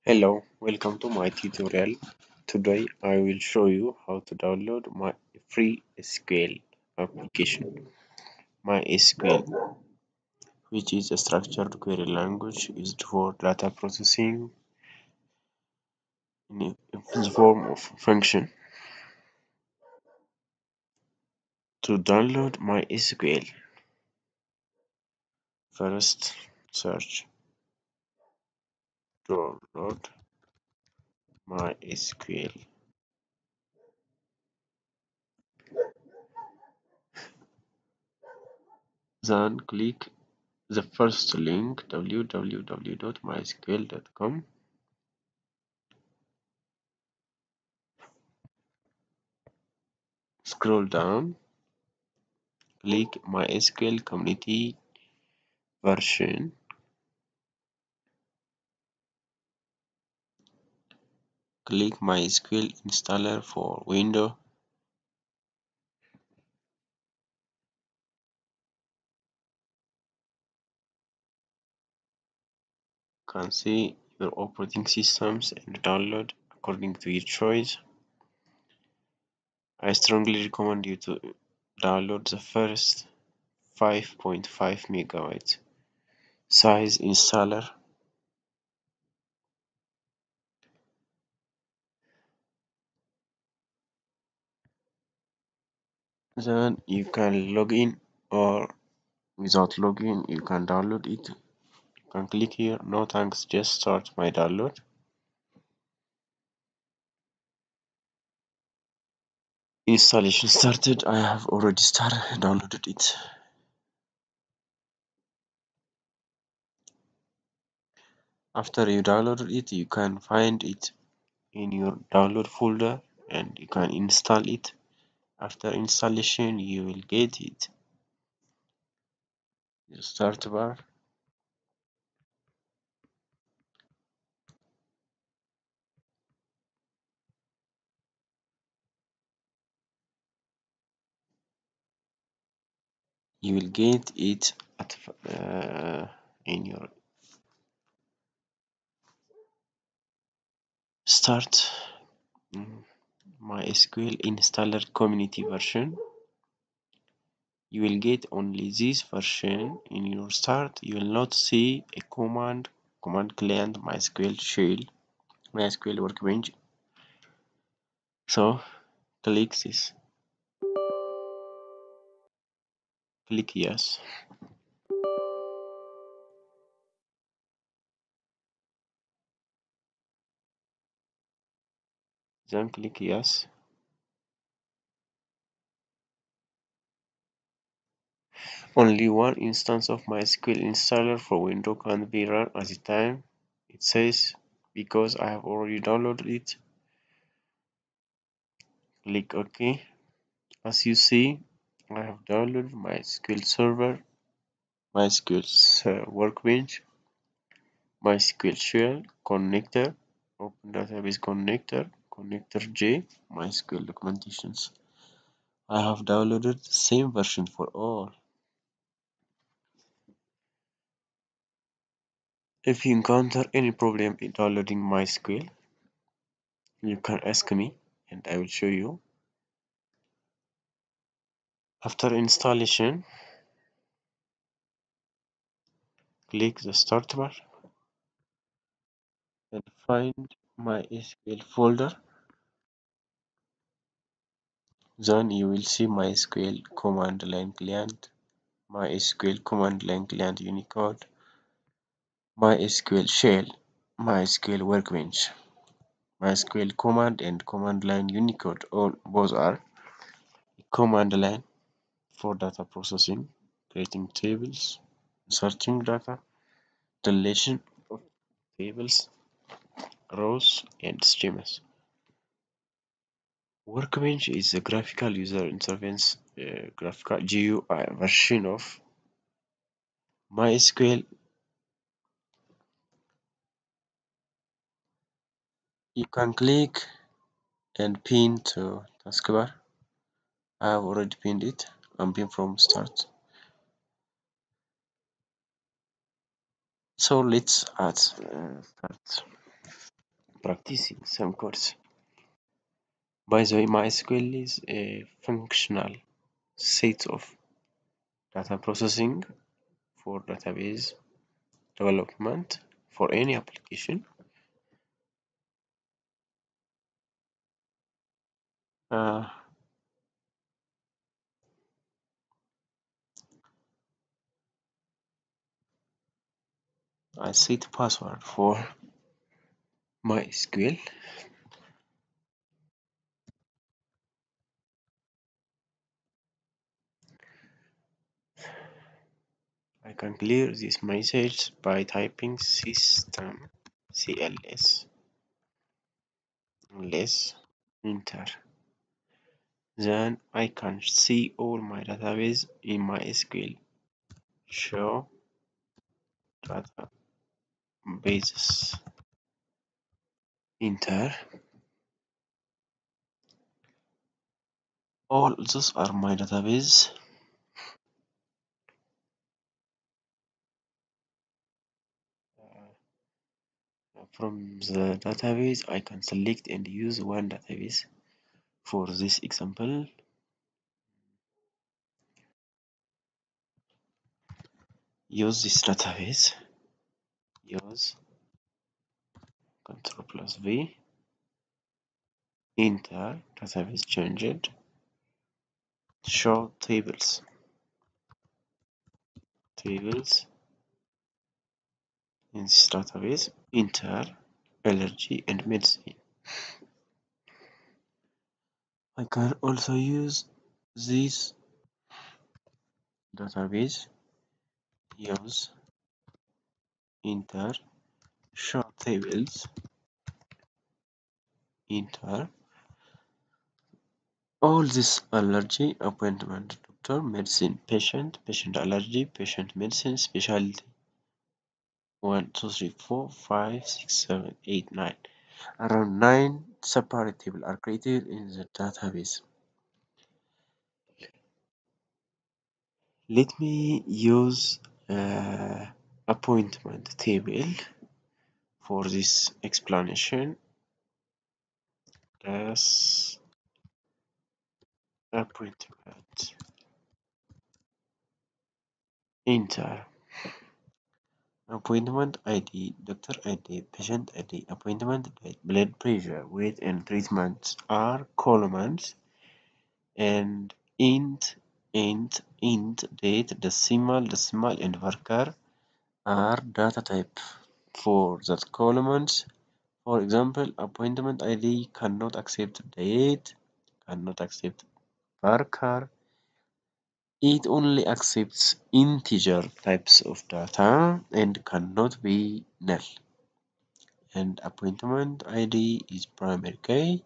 Hello, welcome to my tutorial. Today I will show you how to download my free SQL application. MySQL, which is a structured query language used for data processing in the form of function. To download MySQL, first search download MySQL. Then click the first link www.mysql.com. Scroll down, click MySQL Community version. Click MySQL installer for Windows. You can see your operating systems and download according to your choice. I strongly recommend you to download the first 5.5 megabyte size installer. Then you can log in, or without login you can download it. You can click here, no thanks, just start my download. Installation started. I have already downloaded it. After you download it, you can find it in your download folder and you can install it. After installation, you will get it. The start bar. You will get it at in your start MySQL installer community version. You will get only this version in your start. You will not see a command client MySQL shell, MySQL workbench. So click this. Click yes. Then click yes. Only one instance of MySQL installer for Windows can be run at a time, it says, because I have already downloaded it. Click OK. As you see, I have downloaded MySQL Server, MySQL Workbench, MySQL Shell, Connector, Open Database Connector, Connector J, MySQL Documentations. I have downloaded the same version for all. If you encounter any problem in downloading MySQL, you can ask me and I will show you. After installation, click the start bar and find MySQL folder. Then you will see MySQL command line client, MySQL command line client Unicode, MySQL shell, MySQL workbench, MySQL command and command line Unicode. All both are command line for data processing, creating tables, searching data, deletion of tables, rows, and schemas. Workbench is a graphical user interface, graphical GUI version of MySQL. You can click and pin to taskbar. I have already pinned it. I'm pinned from start. So let's add start. practicing some codes. By the way, MySQL is a functional set of data processing for database development for any application. Uh, I set password for MySQL. I can clear this message by typing system cls less enter. Then I can see all my database in MySQL. Show databases. Enter. All those are my database. From the database, I can select and use one database. For this example, use this database. Use Ctrl plus V. Enter. Database changed. Show tables. Tables in this database. Enter allergy and medicine. I can also use this database. Use enter show tables. Enter all this allergy appointment doctor medicine patient allergy patient medicine specialty 1 2 3 4 5 6 7 8 9 around 9 separate tables are created in the database. Let me use appointment table for this explanation. As appointment enter appointment ID, doctor ID, patient ID, appointment date, blood pressure, weight, and treatments are columns, and int, date, decimal, and varchar are data type for that columns. For example, appointment ID cannot accept date, cannot accept varchar. It only accepts integer types of data and cannot be null. And appointment ID is primary key.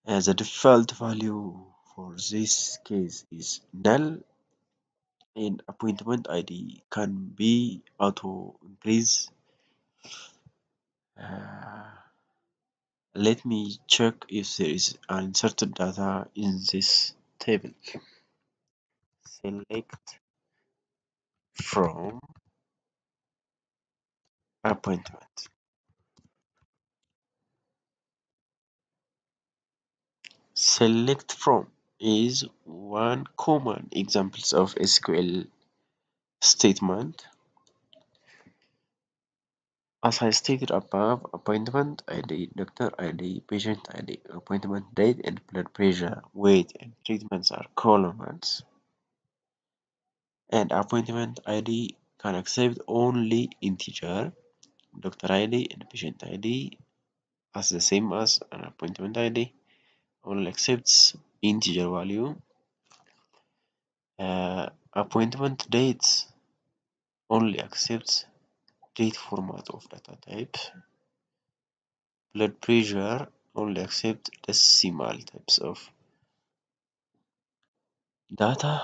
As a default value for this case is null, and appointment ID can be auto increase. Let me check if there is inserted data in this table. Select from appointment. Select from is one common example of SQL statement. As I stated above, appointment ID, doctor ID, patient ID, appointment date, and blood pressure, weight, and treatments are columns. And appointment ID can accept only integer. Doctor ID and patient ID as the same as an appointment ID, only accepts integer value. Appointment dates only accepts date format of data type. Blood pressure only accepts decimal types of data.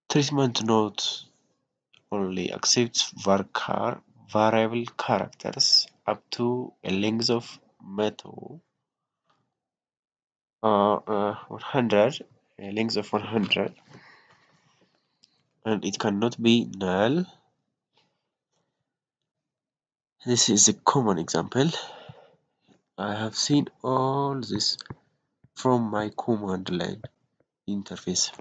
Treatment note only accepts varchar variable characters up to a length of metal 100, a length of 100, and it cannot be null. This is a common example. I have seen all this from my command line interface.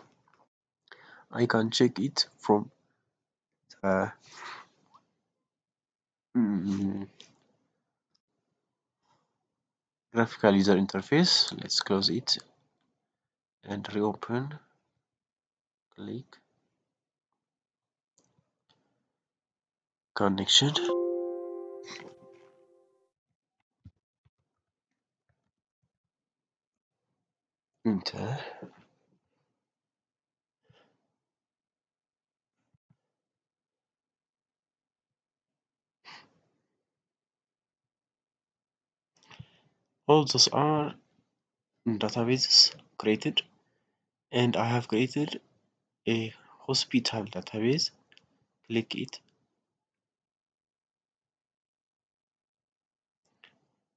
I can check it from the graphical user interface. Let's close it and reopen. Click connection. Enter. All those are databases created, and I have created a hospital database. Click it.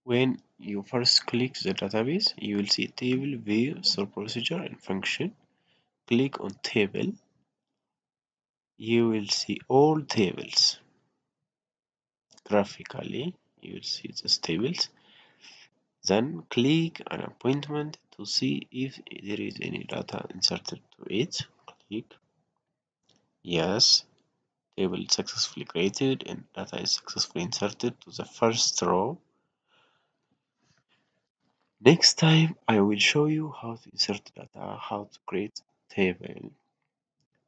When you first click the database, you will see table, view, store procedure, and function. Click on table. You will see all tables. Graphically, you will see these tables. Then click an appointment to see if there is any data inserted to it. Click yes. Table is successfully created and data is successfully inserted to the first row. Next time I will show you how to insert data, how to create table,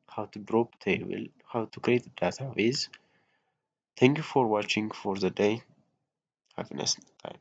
how to drop table, how to create a database. Thank you for watching for the day. Have a nice time.